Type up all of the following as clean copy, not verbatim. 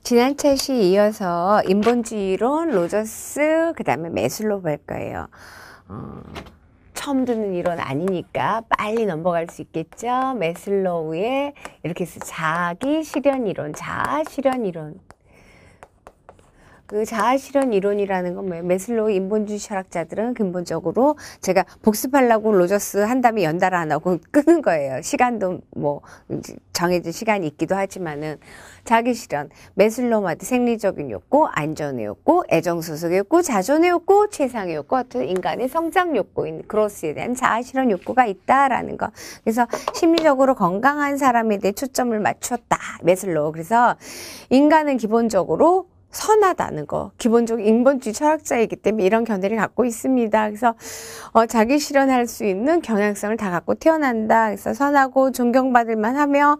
지난 차시 이어서 인본주의론, 로저스, 그 다음에 매슬로우 볼 거예요. 처음 듣는 이론 아니니까 빨리 넘어갈 수 있겠죠. 매슬로우의 이렇게 해서 자기 실현 이론, 자아 실현 이론. 그 자아 실현 이론이라는 건 뭐예요? 매슬로우 인본주의 철학자들은 근본적으로 제가 복습하려고 로저스 한 다음에 연달아 안 하고 끄는 거예요. 시간도 뭐 정해진 시간이 있기도 하지만은 자기 실현, 매슬로우한테 생리적인 욕구, 안전의 욕구, 애정소속의 욕구, 자존의 욕구, 최상의 욕구, 어떤 인간의 성장 욕구인 그로스에 대한 자아 실현 욕구가 있다라는 거. 그래서 심리적으로 건강한 사람에 대해 초점을 맞췄다. 매슬로우. 그래서 인간은 기본적으로 선하다는 거. 기본적으로 인본주의 철학자이기 때문에 이런 견해를 갖고 있습니다. 그래서 자기 실현할 수 있는 경향성을 다 갖고 태어난다. 그래서 선하고 존경받을 만하며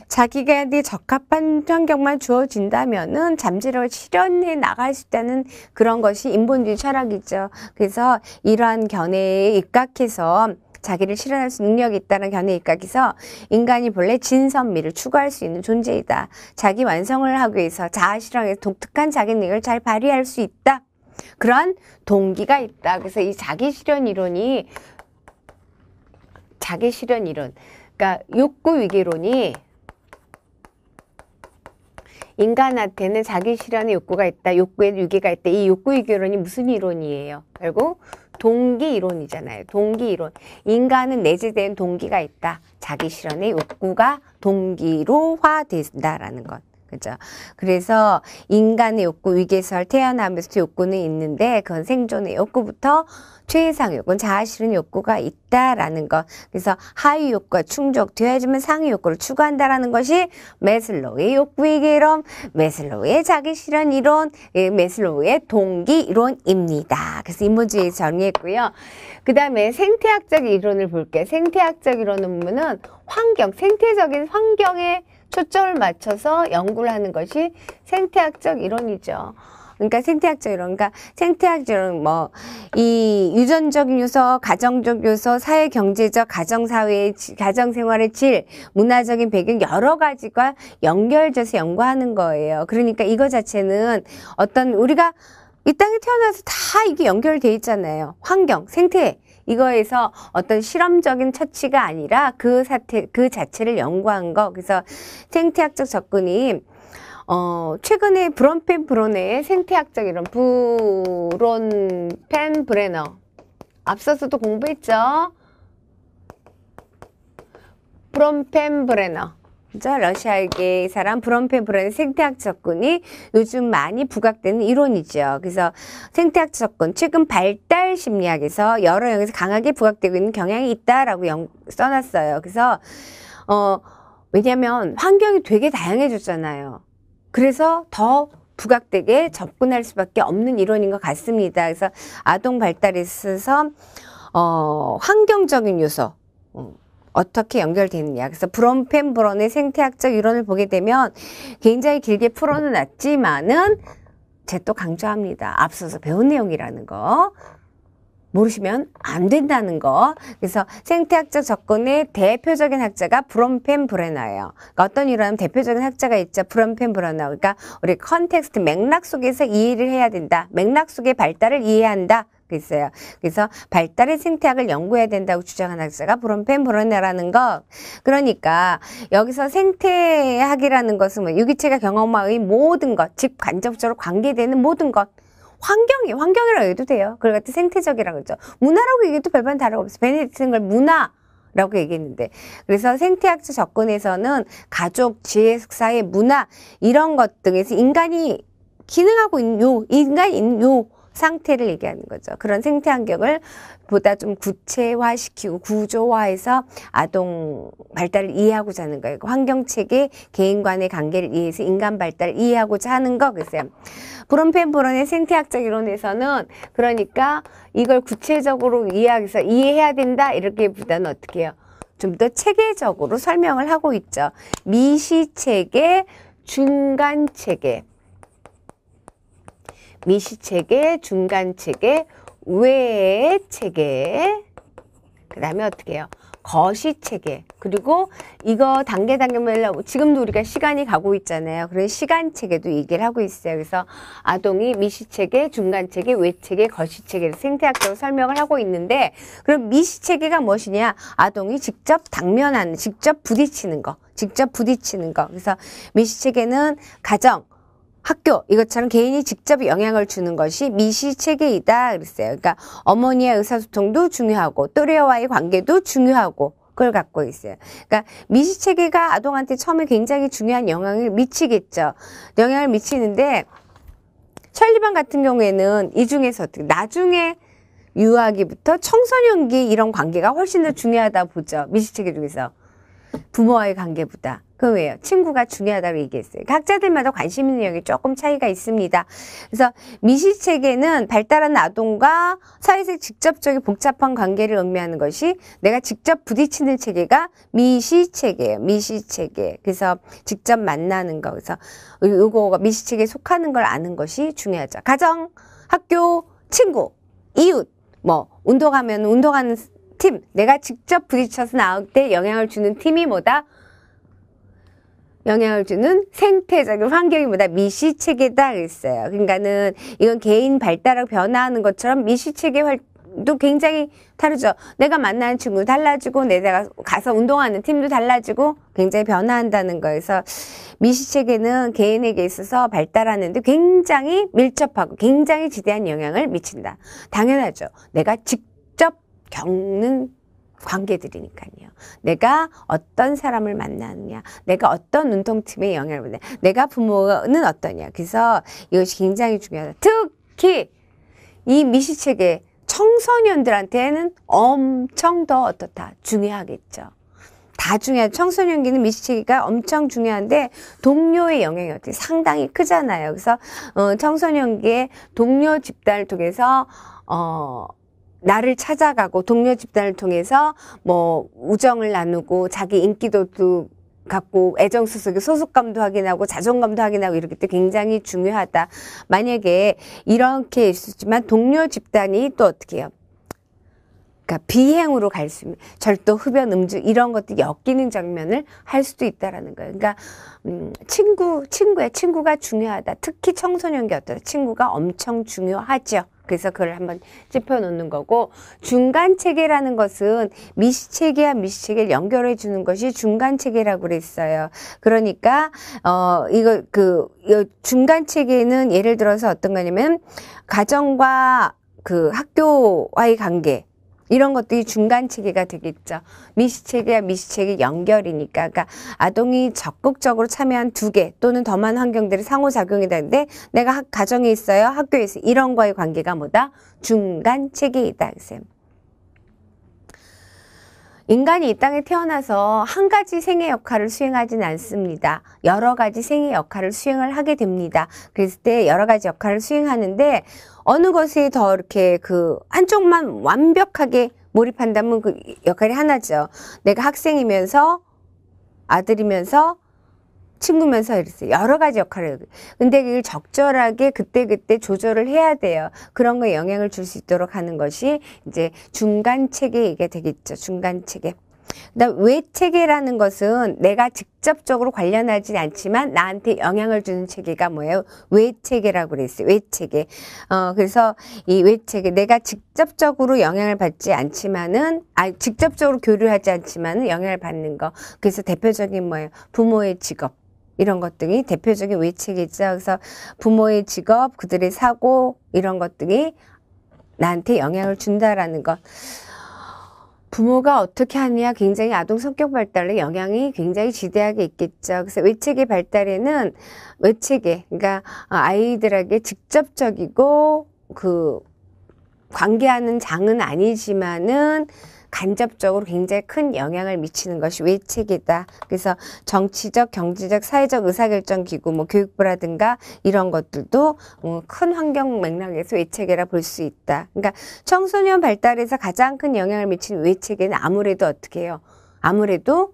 자기가 적합한 환경만 주어진다면은 잠재력을 실현해 나갈 수 있다는 그런 것이 인본주의 철학이죠. 그래서 이러한 견해에 입각해서 자기를 실현할 수 능력이 있다는 견해에 입각해서 인간이 본래 진선미를 추구할 수 있는 존재이다. 자기 완성을 하기 위해서 자아 실현에서 독특한 자기 능력을 잘 발휘할 수 있다. 그런 동기가 있다. 그래서 이 자기 실현 이론이 그러니까 욕구 위기론이 인간한테는 자기 실현의 욕구가 있다. 욕구의 위기가 있다. 이 욕구 위기론이 무슨 이론이에요? 결국 동기 이론이잖아요. 동기 이론. 인간은 내재된 동기가 있다. 자기 실현의 욕구가 동기로화 된다라는 것. 그죠? 그래서 인간의 욕구, 위계설 태어나면서 욕구는 있는데 그건 생존의 욕구부터 최상의 욕구는 자아실현 욕구가 있다라는 것. 그래서 하위 욕구가 충족되어야지만 상위 욕구를 추구한다라는 것이 매슬로우의 욕구위기론, 매슬로우의 자기실현 이론, 매슬로우의 동기 이론입니다. 그래서 인본주의에서 정리했고요. 그 다음에 생태학적 이론을 볼게요. 생태학적 이론은 보면은 환경, 생태적인 환경에 초점을 맞춰서 연구를 하는 것이 생태학적 이론이죠. 그러니까 생태학적 이론, 뭐, 이 유전적인 요소, 가정적 요소, 사회 경제적, 가정생활의 질, 문화적인 배경 여러 가지가 연결돼서 연구하는 거예요. 그러니까 이거 자체는 우리가 이 땅에 태어나서 다 이게 연결돼 있잖아요. 환경, 생태. 이거에서 어떤 실험적인 처치가 아니라 그 자체를 연구한 거. 그래서 생태학적 접근이 최근에 브론펜브레너의 생태학적 이론, 브론펜브레너. 앞서서도 공부했죠? 브론펜브레너. 러시아계 사람 브론펜브레너의 생태학 접근이 요즘 많이 부각되는 이론이죠. 그래서 생태학 접근, 최근 발달 심리학에서 여러 영역에서 강하게 부각되고 있는 경향이 있다라고 써놨어요. 그래서 왜냐하면 환경이 되게 다양해졌잖아요. 그래서 더 부각되게 접근할 수밖에 없는 이론인 것 같습니다. 그래서 아동 발달에 있어서 환경적인 요소 어떻게 연결되느냐. 그래서 브론펜브레너의 생태학적 이론을 보게 되면 굉장히 길게 풀어는 놨지만은 제가 또 강조합니다. 앞서서 배운 내용이라는 거. 모르시면 안 된다는 거. 그래서 생태학적 접근의 대표적인 학자가 브론펜브레너예요. 그러니까 어떤 이론은 대표적인 학자가 있죠. 브론펜브레너. 그러니까 우리 컨텍스트 맥락 속에서 이해를 해야 된다. 맥락 속의 발달을 이해한다. 있어요. 그래서 발달의 생태학을 연구해야 된다고 주장한 학자가 브론펜브레너라는 거. 그러니까 여기서 생태학이라는 것은 뭐 유기체가 경험화의 모든 것, 즉 간접적으로 관계되는 모든 것. 환경이라고 해도 돼요. 그걸 갖다 생태적이라고 그러죠. 문화라고 얘기해도 별반 다르고 없어요. 베네딕트는 걸 문화라고 얘기했는데. 그래서 생태학적 접근에서는 가족, 지혜적 사회, 문화 이런 것 등에서 인간이 기능하고 있는 요 상태를 얘기하는 거죠. 그런 생태 환경을 보다 좀 구체화시키고 구조화해서 아동 발달을 이해하고자 하는 거예요. 환경체계, 개인 간의 관계를 이해해서 인간 발달을 이해하고자 하는 거. 글쎄요. 브론펜브레너의 생태학적 이론에서는 그러니까 이걸 구체적으로 이해해야 된다. 이렇게보다는 어떻게 해요? 좀 더 체계적으로 설명을 하고 있죠. 미시체계, 중간체계. 미시체계, 중간체계, 외체계, 그 다음에 어떻게 해요? 거시체계, 그리고 이거 단계별로 지금도 우리가 시간이 가고 있잖아요. 그런 시간체계도 얘기를 하고 있어요. 그래서 아동이 미시체계, 중간체계, 외체계, 거시체계를 생태학적으로 설명을 하고 있는데, 그럼 미시체계가 무엇이냐? 아동이 직접 당면하는, 직접 부딪히는 거. 그래서 미시체계는 가정, 학교, 이것처럼 개인이 직접 영향을 주는 것이 미시체계이다 그랬어요. 그러니까 어머니의 의사소통도 중요하고 또래와의 관계도 중요하고 그걸 갖고 있어요. 그러니까 미시체계가 아동한테 처음에 굉장히 중요한 영향을 미치겠죠. 영향을 미치는데 찰리반 같은 경우에는 이 중에서 나중에 유아기부터 청소년기 이런 관계가 훨씬 더 중요하다 보죠. 미시체계 중에서. 부모와의 관계보다. 그 왜요? 친구가 중요하다고 얘기했어요. 각자들마다 관심 있는 영역이 조금 차이가 있습니다. 그래서 미시체계는 발달한 아동과 사회적 직접적인 복잡한 관계를 의미하는 것이 내가 직접 부딪히는 체계가 미시체계예요. 미시체계. 그래서 직접 만나는 거. 그래서 이거가 미시체계에 속하는 걸 아는 것이 중요하죠. 가정, 학교, 친구, 이웃, 운동하면 운동하는 팀, 내가 직접 부딪혀서 나올 때 영향을 주는 팀이 뭐다? 영향을 주는 생태적인 환경이 뭐다? 미시체계다 그랬어요. 그러니까는 이건 개인 발달하고 변화하는 것처럼 미시체계도 굉장히 다르죠. 내가 만나는 친구도 달라지고 내가 가서 운동하는 팀도 달라지고 굉장히 변화한다는 거에서 미시체계는 개인에게 있어서 발달하는데 굉장히 밀접하고 굉장히 지대한 영향을 미친다. 당연하죠. 내가 직접 겪는 관계들이니까요. 내가 어떤 사람을 만나느냐, 내가 어떤 운동팀에 영향을 받느냐, 내가 부모는 어떠냐. 그래서 이것이 굉장히 중요하다. 특히 이 미시체계 청소년들한테는 엄청 더 어떻다? 중요하겠죠. 다 중요하죠. 청소년기는 미시체계가 엄청 중요한데 동료의 영향이 어떻게 상당히 크잖아요. 그래서 청소년기에 동료 집단을 통해서 나를 찾아가고 동료 집단을 통해서 우정을 나누고 자기 인기도도 갖고 애정수 속에 소속감도 확인하고 자존감도 확인하고 이렇기 때문에 굉장히 중요하다. 만약에 이렇게 있었지만 동료 집단이 또 어떻게 해요? 그러니까 비행으로 갈 수 있는 절도, 흡연, 음주 이런 것들이 엮이는 장면을 할 수도 있다라는 거예요. 그러니까 친구가 중요하다. 특히 청소년기 어떠다. 친구가 엄청 중요하죠. 그래서 그걸 한번 짚어놓는 거고, 중간체계라는 것은 미시체계와 미시체계를 연결해 주는 것이 중간체계라고 그랬어요. 그러니까 이거 중간체계는 예를 들어서 어떤 거냐면 가정과 학교와의 관계 이런 것들이 중간체계가 되겠죠. 미시체계와 미시체계 연결이니까. 그러니까 아동이 적극적으로 참여한 2개 또는 더 많은 환경들이 상호작용이 되는데 내가 가정에 있어요. 학교에 있어요. 이런 거의 관계가 뭐다? 중간체계이다. 인간이 이 땅에 태어나서 한 가지 생의 역할을 수행하진 않습니다. 여러 가지 생의 역할을 수행을 하게 됩니다. 그랬을 때 여러 가지 역할을 수행하는데 어느 것에 더 이렇게 한쪽만 완벽하게 몰입한다면 그 역할이 하나죠. 내가 학생이면서 아들이면서 친구면서 이랬어요. 여러 가지 역할을. 근데 그걸 적절하게 그때그때 조절을 해야 돼요. 그런 거에 영향을 줄 수 있도록 하는 것이 이제 중간체계가 되겠죠. 중간체계. 그다음 외체계라는 것은 내가 직접적으로 관련하지 않지만 나한테 영향을 주는 체계가 뭐예요? 외체계라고 그랬어요. 외체계. 그래서 이 외체계 내가 직접적으로 영향을 받지 않지만은 직접적으로 교류하지 않지만은 영향을 받는 거. 그래서 대표적인 뭐예요? 부모의 직업. 이런 것들이 대표적인 외체계죠. 그래서 부모의 직업, 그들의 사고 이런 것들이 나한테 영향을 준다라는 것. 부모가 어떻게 하느냐 굉장히 아동 성격 발달에 영향이 굉장히 지대하게 있겠죠. 그래서 외체계 발달에는 그러니까 아이들에게 직접적이고 관계하는 장은 아니지만은 간접적으로 굉장히 큰 영향을 미치는 것이 외체계다. 그래서 정치적, 경제적, 사회적 의사결정기구, 교육부라든가 이런 것들도 큰 환경 맥락에서 외체계라 볼 수 있다. 그러니까 청소년 발달에서 가장 큰 영향을 미치는 외체계는 아무래도 어떻게 해요? 아무래도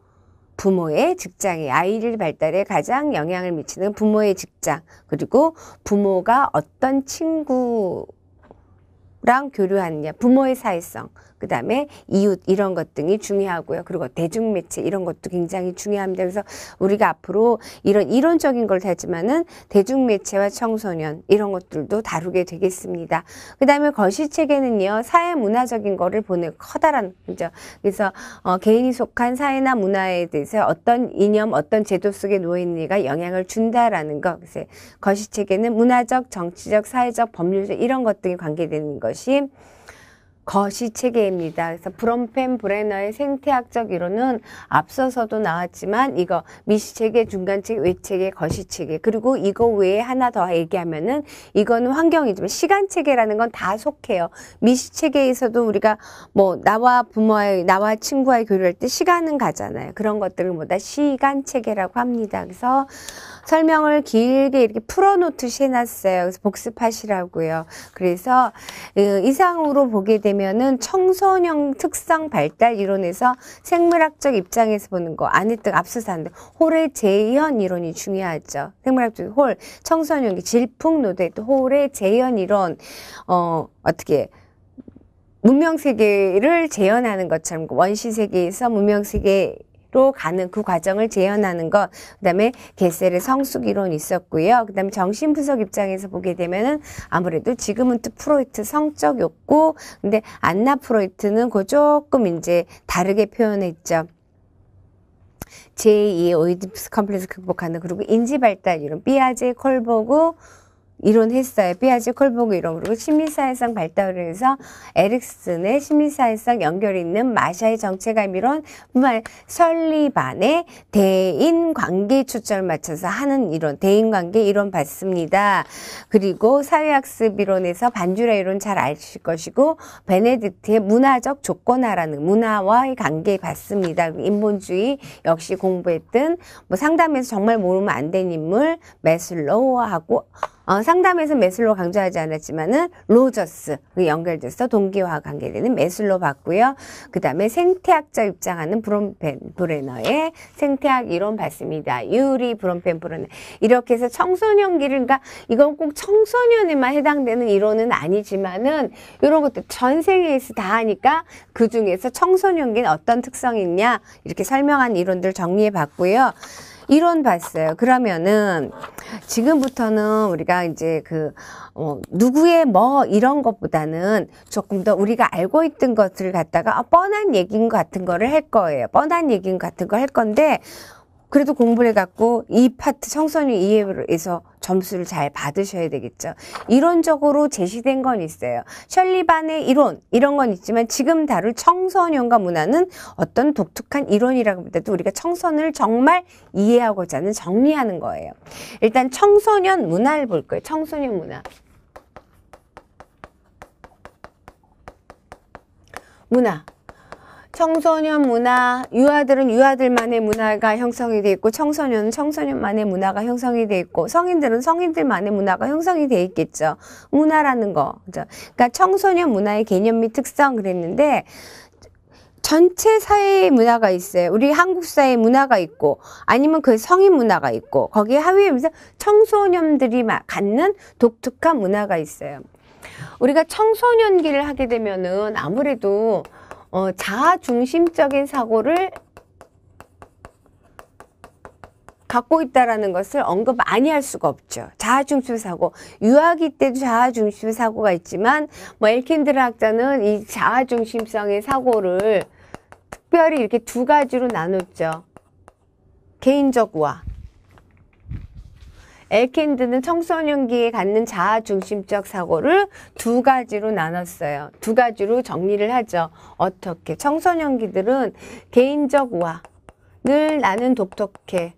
부모의 직장이 아이들 발달에 가장 영향을 미치는 부모의 직장, 그리고 부모가 어떤 친구랑 교류하느냐, 부모의 사회성, 그 다음에 이웃 이런 것 등이 중요하고요. 그리고 대중매체 이런 것도 굉장히 중요합니다. 그래서 우리가 앞으로 이런 이론적인 걸 다지만은 대중매체와 청소년 이런 것들도 다루게 되겠습니다. 그 다음에 거시체계는요, 사회문화적인 거를 보는 커다란 거죠. 그래서 개인이 속한 사회나 문화에 대해서 어떤 이념, 어떤 제도 속에 놓여있는지가 영향을 준다라는 것. 그래서 거시체계는 문화적, 정치적, 사회적, 법률적 이런 것 등이 관계되는 것이 거시체계입니다. 그래서 브롬펜 브레너의 생태학적 이론은 앞서서도 나왔지만 이거 미시체계, 중간체계, 외체계, 거시체계 그리고 이거 외에 하나 더 얘기하면은 이거는 환경이지만 시간체계라는 건 다 속해요. 미시체계에서도 우리가 뭐 나와 부모의 나와 친구와의 교류할 때 시간은 가잖아요. 그런 것들을 모두 시간체계라고 합니다. 그래서 설명을 길게 이렇게 풀어놓듯이 해놨어요. 그래서 복습하시라고요. 그래서 이상으로 보게 되면은 청소년 특성 발달 이론에서 생물학적 입장에서 보는 거 안 했던 앞서서 하는데 홀의 재현 이론이 중요하죠. 생물학적 홀, 청소년기 질풍노도의 또 홀의 재현 이론 어떻게 문명세계를 재현하는 것처럼 원시세계에서 문명세계 로 가는 그 과정을 재현하는 것, 그 다음에 게셀의 성숙 이론이 있었고요. 그 다음에 정신분석 입장에서 보게 되면은 아무래도 지그문트 프로이트 성적 욕구, 근데 안나 프로이트는 그 조금 이제 다르게 표현했죠. 제2의 오이디푸스 컴플렉스 극복하는, 그리고 인지발달 이론, 삐아제, 콜보그, 이론했어요. 삐아제, 콜보그 이론. 그리고 심리사회성 발달을 해서 에릭슨의 심리사회성 연결이 있는 마샤의 정체감 이론, 설리반의 대인관계 초점을 맞춰서 하는 이론, 대인관계 이론 봤습니다. 그리고 사회학습 이론에서 반주라 이론 잘 아실 것이고, 베네딕트의 문화적 조건화라는 문화와의 관계 봤습니다. 인본주의 역시 공부했던, 뭐 상담에서 정말 모르면 안 된 인물, 메슬로우하고, 상담에서 메슬로 강조하지 않았지만은 로저스 연결돼서 동기와 관계되는 메슬로 봤고요. 그 다음에 생태학적 입장하는 브롬펜 브레너의 생태학 이론 봤습니다. 유리 브롬펜 브레너 이렇게 해서 청소년기를, 그러니까 이건 꼭 청소년에만 해당되는 이론은 아니지만은 이런 것도 전 세계에서 다 하니까 그 중에서 청소년기는 어떤 특성이 있냐 이렇게 설명한 이론들 정리해 봤고요. 이론 봤어요. 그러면은 지금부터는 우리가 이제 누구의 뭐 이런 것보다는 조금 더 우리가 알고 있던 것을 갖다가 뻔한 얘기인 것 같은 거를 할 거예요. 뻔한 얘기인 것 같은 거 할 건데 그래도 공부를 해갖고 이 파트 청소년 이해에서 점수를 잘 받으셔야 되겠죠. 이론적으로 제시된 건 있어요. 셜리반의 이론 이런 건 있지만 지금 다룰 청소년과 문화는 어떤 독특한 이론이라기보다도 우리가 청소년을 정말 이해하고자 하는 정리하는 거예요. 일단 청소년 문화를 볼 거예요. 청소년 문화. 청소년 문화, 유아들은 유아들만의 문화가 형성이 돼 있고 청소년은 청소년만의 문화가 형성이 돼 있고 성인들은 성인들만의 문화가 형성이 돼 있겠죠. 문화라는 거. 그죠? 그러니까 청소년 문화의 개념 및 특성 그랬는데 전체 사회의 문화가 있어요. 우리 한국 사회의 문화가 있고 아니면 그 성인 문화가 있고 거기에 하위에 청소년들이 갖는 독특한 문화가 있어요. 우리가 청소년기를 하게 되면은 아무래도 자아중심적인 사고를 갖고 있다라는 것을 언급 많이 할 수가 없죠. 자아중심 사고. 유아기 때도 자아중심 사고가 있지만, 엘킨드르 학자는 이 자아중심성의 사고를 특별히 이렇게 두 가지로 나눴죠. 개인적 우화. 엘킨드는 청소년기에 갖는 자아중심적 사고를 두 가지로 나눴어요. 두 가지로 정리를 하죠. 어떻게? 청소년기들은 개인적 우화. 늘 나는 독특해.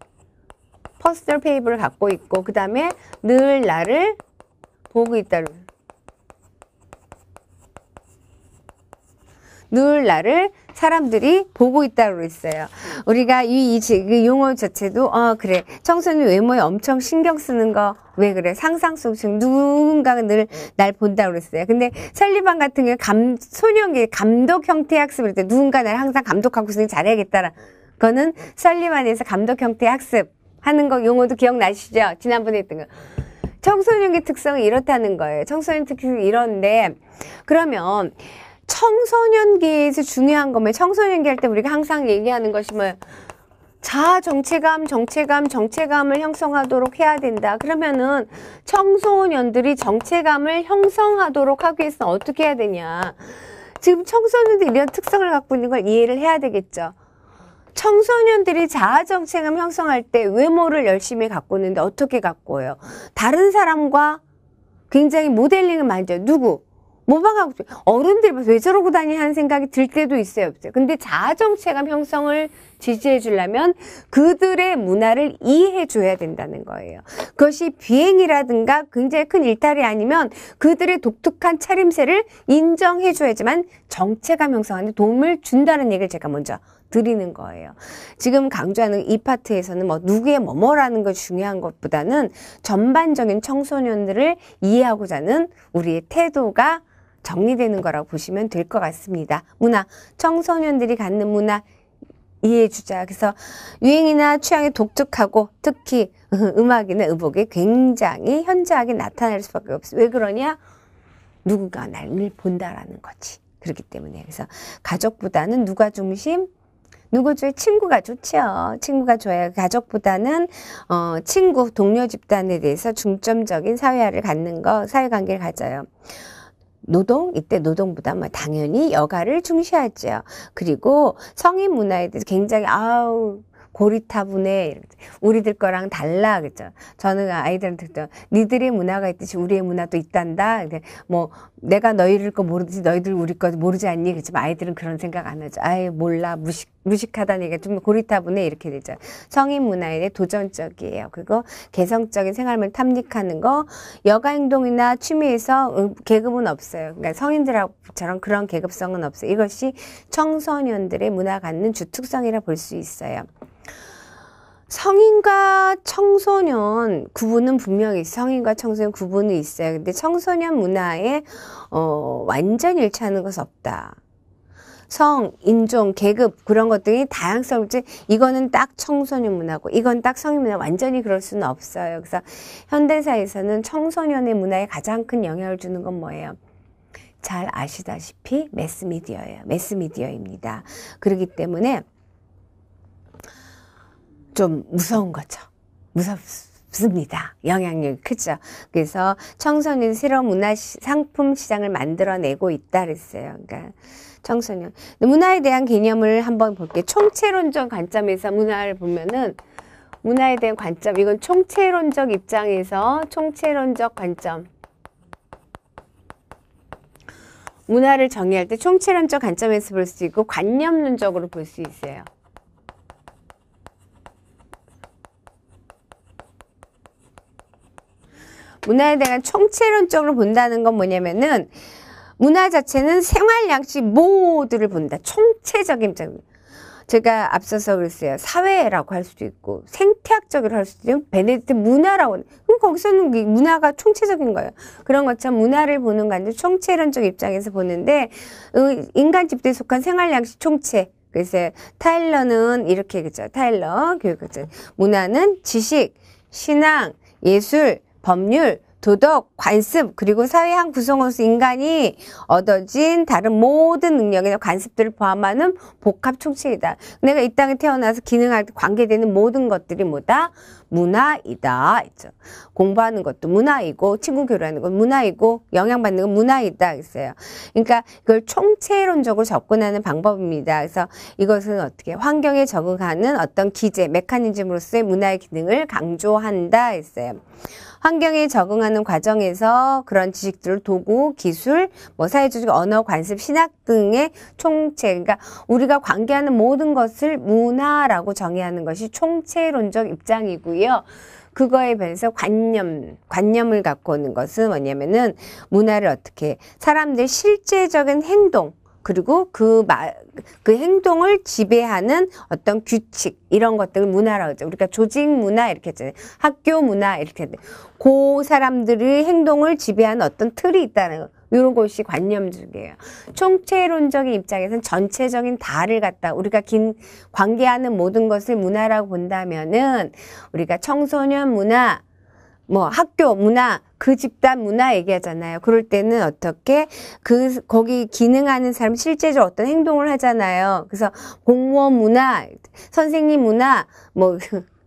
퍼스널 페이블을 갖고 있고 그 다음에 늘 나를 보고 있다. 늘 나를 사람들이 보고 있다고 그랬어요. 우리가 이 용어 자체도 그래 청소년 외모에 엄청 신경 쓰는 거 왜 그래 상상 속 누군가가 늘 날 본다고 그랬어요. 근데 설리반 같은 경우 소년기 감독 형태 학습을 때 누군가 날 항상 감독하고 있으니 잘해야겠다라. 그거는 설리반에서 감독 형태 학습 하는 거 용어도 기억나시죠? 지난번에 했던 거. 청소년기 특성이 이렇다는 거예요. 청소년 특성이 이런데 그러면 청소년기에서 중요한 거면 청소년기 할 때 우리가 항상 얘기하는 것이 뭐예요? 자아 정체감을 형성하도록 해야 된다. 그러면은 청소년들이 정체감을 형성하도록 하기 위해서는 어떻게 해야 되냐. 지금 청소년들이 이런 특성을 갖고 있는 걸 이해를 해야 되겠죠. 청소년들이 자아 정체감 형성할 때 외모를 열심히 갖고 있는데 어떻게 갖고 와요? 다른 사람과 굉장히 모델링을 많이 해요. 누구? 모방하고 어른들이 왜 저러고 다니 하는 생각이 들 때도 있어요, 없어요. 근데 자아 정체감 형성을 지지해 주려면 그들의 문화를 이해해 줘야 된다는 거예요. 그것이 비행이라든가 굉장히 큰 일탈이 아니면 그들의 독특한 차림새를 인정해 줘야지만 정체감 형성하는 데 도움을 준다는 얘기를 제가 먼저 드리는 거예요. 지금 강조하는 이 파트에서는 뭐 누구의 뭐뭐라는 걸 중요한 것보다는 전반적인 청소년들을 이해하고자 하는 우리의 태도가 정리되는 거라고 보시면 될 것 같습니다. 문화, 청소년들이 갖는 문화 이해해주자. 그래서 유행이나 취향이 독특하고 특히 음악이나 의복이 굉장히 현저하게 나타날 수밖에 없어요. 왜 그러냐? 누군가 나를 본다라는 거지. 그렇기 때문에. 그래서 가족보다는 누가 중심? 누구죠? 친구가 좋죠. 친구가 좋아요. 가족보다는 친구, 동료 집단에 대해서 중점적인 사회화를 갖는 거, 사회관계를 가져요. 노동, 이때 노동보다 뭐 당연히 여가를 중시하죠. 그리고 성인 문화에 대해서 굉장히 고리타분해. 우리들 거랑 달라. 그죠? 저는 아이들한테 니들의 문화가 있듯이 우리의 문화도 있단다. 뭐 내가 너희들 거 모르듯이 너희들 우리 거 모르지 않니? 그렇지만 아이들은 그런 생각 안 하죠. 아예 몰라. 무식하다는 얘기가 좀 고리타분해. 이렇게 되죠. 성인 문화에 대해 도전적이에요. 그리고 개성적인 생활을 탐닉하는 거. 여가 행동이나 취미에서 계급은 없어요. 그러니까 성인들하고처럼 그런 계급성은 없어요. 이것이 청소년들의 문화 갖는 주특성이라 볼 수 있어요. 성인과 청소년 구분은 분명히 있어요. 성인과 청소년 구분은 있어요. 근데 청소년 문화에 완전히 일치하는 것은 없다. 성, 인종, 계급 그런 것들이 다양성을 이거는 딱 청소년 문화고 이건 딱 성인 문화 완전히 그럴 수는 없어요. 그래서 현대사에서는 청소년의 문화에 가장 큰 영향을 주는 건 뭐예요? 잘 아시다시피 매스미디어예요. 매스미디어입니다. 그렇기 때문에 좀 무서운 거죠. 무섭습니다. 영향력이 크죠. 그래서 청소년 새로운 문화 상품 시장을 만들어내고 있다 그랬어요. 그러니까 청소년 문화에 대한 개념을 한번 볼게요. 총체론적 관점에서 문화를 보면은 문화에 대한 관점 이건 총체론적 입장에서 총체론적 관점 문화를 정의할 때 총체론적 관점에서 볼 수 있고 관념론적으로 볼 수 있어요. 문화에 대한 총체론적으로 본다는 건 뭐냐면은 문화 자체는 생활 양식 모두를 본다. 총체적인 입장. 제가 앞서서 그랬어요. 사회라고 할 수도 있고 생태학적으로 할 수도 있고 베네디트 문화라고. 그럼 거기서는 문화가 총체적인 거예요. 그런 것처럼 문화를 보는 건 총체론적 입장에서 보는데 인간 집단에 속한 생활 양식 총체. 그래서 타일러는 이렇게 그죠. 타일러 교육학자. 문화는 지식, 신앙, 예술, 법률, 도덕, 관습, 그리고 사회의 한 구성원으로서 인간이 얻어진 다른 모든 능력이나 관습들을 포함하는 복합 총체이다. 내가 이 땅에 태어나서 기능할 때 관계되는 모든 것들이 뭐다? 문화이다. 있죠. 공부하는 것도 문화이고, 친구 교류하는 건 문화이고, 영향받는 건 문화이다. 있어요. 그러니까 이걸 총체론적으로 접근하는 방법입니다. 그래서 이것은 어떻게 환경에 적응하는 어떤 기제, 메커니즘으로서의 문화의 기능을 강조한다. 했어요. 환경에 적응하는 과정에서 그런 지식들, 도구, 기술, 뭐 사회조직, 언어, 관습, 신학 등의 총체, 그러니까 우리가 관계하는 모든 것을 문화라고 정의하는 것이 총체론적 입장이고요. 그거에 반해서 관념을 갖고 오는 것은 뭐냐면은 문화를 어떻게 사람들의 실제적인 행동 그리고 그 행동을 지배하는 어떤 규칙 이런 것들을 문화라고 하죠. 우리가 조직 문화 이렇게 했잖아요. 학교 문화 이렇게 했는데 그 사람들의 행동을 지배하는 어떤 틀이 있다는 거. 이런 것이 관념적이에요. 총체론적인 입장에서는 전체적인 다를 갖다 우리가 관계하는 모든 것을 문화라고 본다면은 우리가 청소년 문화 뭐 학교 문화, 그 집단 문화 얘기하잖아요. 그럴 때는 어떻게 거기 기능하는 사람 실제적으로 어떤 행동을 하잖아요. 그래서 공무원 문화, 선생님 문화, 뭐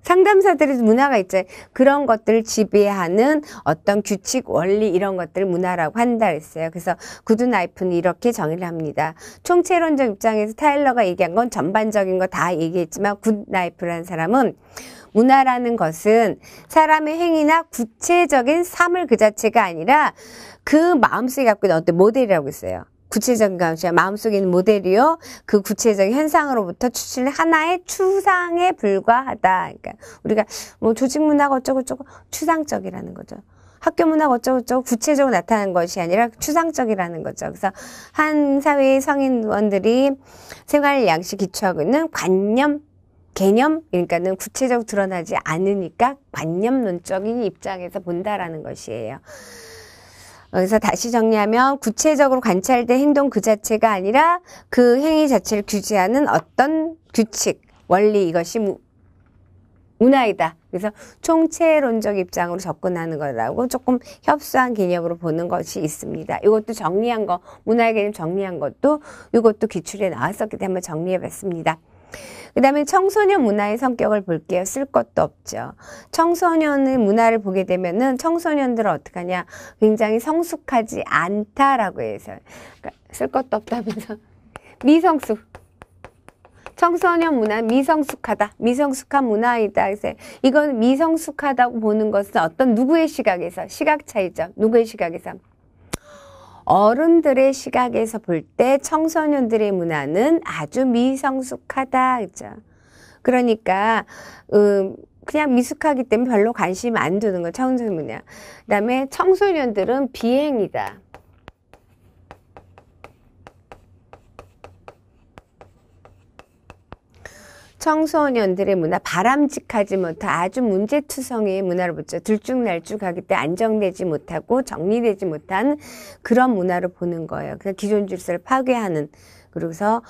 상담사들의 문화가 있잖아요. 그런 것들을 지배하는 어떤 규칙, 원리 이런 것들을 문화라고 한다 그랬어요. 그래서 구드나이프는 이렇게 정의를 합니다. 총체론적 입장에서 타일러가 얘기한 건 전반적인 거 다 얘기했지만 구드나이프라는 사람은 문화라는 것은 사람의 행위나 구체적인 삶을 그 자체가 아니라 그 마음속에 갖고 있는 어떤 모델이라고 했어요. 구체적인 감정, 마음속에 있는 모델이요. 그 구체적인 현상으로부터 추출된 하나의 추상에 불과하다. 그러니까 우리가 뭐 조직 문화가 어쩌고저쩌고 추상적이라는 거죠. 학교 문화가 어쩌고저쩌고 구체적으로 나타나는 것이 아니라 추상적이라는 거죠. 그래서 한 사회의 성인원들이 생활 양식 기초하고 있는 관념, 개념, 그러니까는 구체적으로 드러나지 않으니까 관념론적인 입장에서 본다라는 것이에요. 그래서 다시 정리하면 구체적으로 관찰된 행동 그 자체가 아니라 그 행위 자체를 규제하는 어떤 규칙, 원리 이것이 문화이다. 그래서 총체론적 입장으로 접근하는 거라고 조금 협소한 개념으로 보는 것이 있습니다. 이것도 정리한 거, 문화의 개념 정리한 것도 이것도 기출에 나왔었기 때문에 정리해 봤습니다. 그 다음에 청소년 문화의 성격을 볼게요. 쓸 것도 없죠. 청소년의 문화를 보게 되면은 청소년들은 어떻게 하냐. 굉장히 성숙하지 않다라고 해서. 그러니까 쓸 것도 없다면서. 미성숙. 청소년 문화는 미성숙하다. 미성숙한 문화이다. 그래서 이건 미성숙하다고 보는 것은 어떤 누구의 시각에서, 시각 차이죠. 누구의 시각에서. 어른들의 시각에서 볼 때 청소년들의 문화는 아주 미성숙하다. 그죠? 그러니까 그냥 미숙하기 때문에 별로 관심 안 두는 거 청소년 문화. 그다음에 청소년들은 비행이다. 청소년들의 문화, 바람직하지 못한 아주 문제투성이의 문화를 보죠. 들쭉날쭉하기 때문에 안정되지 못하고 정리되지 못한 그런 문화를 보는 거예요. 그래서 기존 질서를 파괴하는, 그래서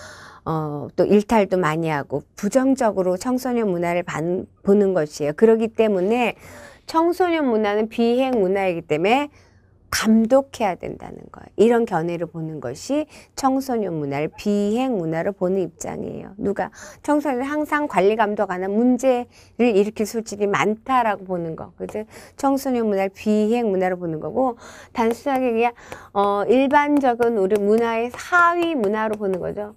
또 일탈도 많이 하고 부정적으로 청소년 문화를 보는 것이에요. 그렇기 때문에 청소년 문화는 비행 문화이기 때문에 감독해야 된다는 거예요. 이런 견해를 보는 것이 청소년 문화를 비행 문화로 보는 입장이에요. 누가? 청소년은 항상 관리 감독 안 하는 문제를 일으킬 소질이 많다라고 보는 거. 그래서 청소년 문화를 비행 문화로 보는 거고, 단순하게 그냥 일반적인 우리 문화의 하위 문화로 보는 거죠.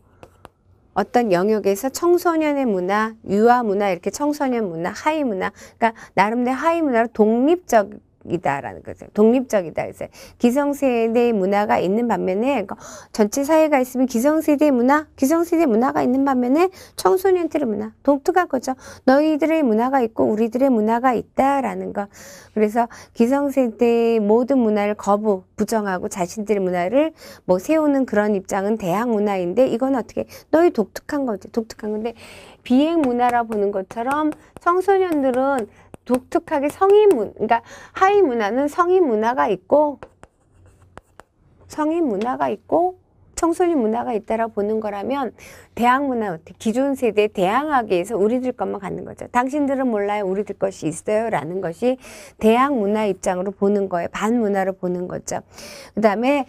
어떤 영역에서 청소년의 문화, 유아 문화, 이렇게 청소년 문화, 하위 문화, 그러니까 나름대로 하위 문화로 독립적이다라는 거죠. 독립적이다. 그래서 기성세대의 문화가 있는 반면에 전체 사회가 있으면 기성세대의 문화, 기성세대 문화가 있는 반면에 청소년들의 문화, 독특한 거죠. 너희들의 문화가 있고 우리들의 문화가 있다라는 거. 그래서 기성세대의 모든 문화를 거부, 부정하고 자신들의 문화를 뭐 세우는 그런 입장은 대학 문화인데, 이건 어떻게 너희 독특한 거죠. 독특한 건데 비행 문화라 보는 것처럼 청소년들은 독특하게 성인 문화, 그러니까 하위 문화는 성인 문화가 있고 청소년 문화가 있다라고 보는 거라면 대학 문화, 기존 세대에 대항하기 위해서 우리들 것만 갖는 거죠. 당신들은 몰라요. 우리들 것이 있어요. 라는 것이 대학 문화 입장으로 보는 거예요. 반문화로 보는 거죠. 그 다음에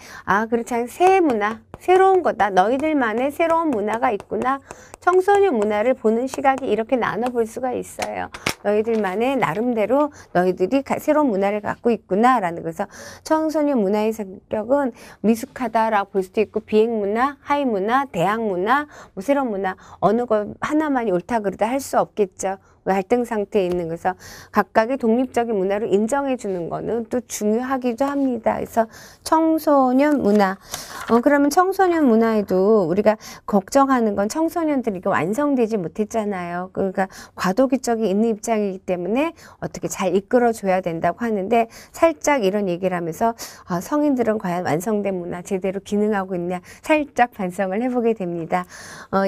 그렇지 않은 새 문화, 새로운 거다. 너희들만의 새로운 문화가 있구나. 청소년 문화를 보는 시각이 이렇게 나눠볼 수가 있어요. 너희들만의 나름대로 너희들이 새로운 문화를 갖고 있구나 라는, 그래서 청소년 문화의 성격은 미숙하다라고 볼 수도 있고, 비행 문화, 하위 문화, 대학 문화, 뭐 새로운 문화, 어느 거 하나만이 옳다 그르다 할 수 없겠죠. 갈등 상태에 있는, 그래서 각각의 독립적인 문화를 인정해 주는 거는 또 중요하기도 합니다. 그래서 청소년 문화. 그러면 청소년 문화에도 우리가 걱정하는 건 청소년들이 이게 완성되지 못했잖아요. 그러니까 과도기적이 있는 입장이기 때문에 어떻게 잘 이끌어줘야 된다고 하는데, 살짝 이런 얘기를 하면서 성인들은 과연 완성된 문화 제대로 기능하고 있냐 살짝 반성을 해보게 됩니다.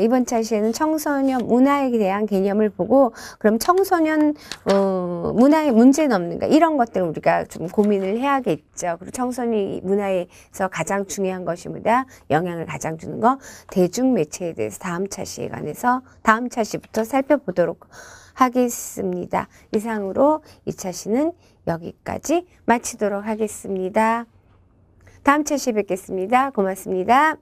이번 차시에는 청소년 문화에 대한 개념을 보고, 그럼 청소년 문화에 문제는 없는가, 이런 것들 우리가 좀 고민을 해야겠죠. 그리고 청소년 문화에서 가장 중요한 것이 뭐다, 영향을 가장 주는 거, 대중매체에 대해서 다음 차시에 관해서 다음 차시부터 살펴보도록 하겠습니다. 이상으로 이 차시는 여기까지 마치도록 하겠습니다. 다음 차시에 뵙겠습니다. 고맙습니다.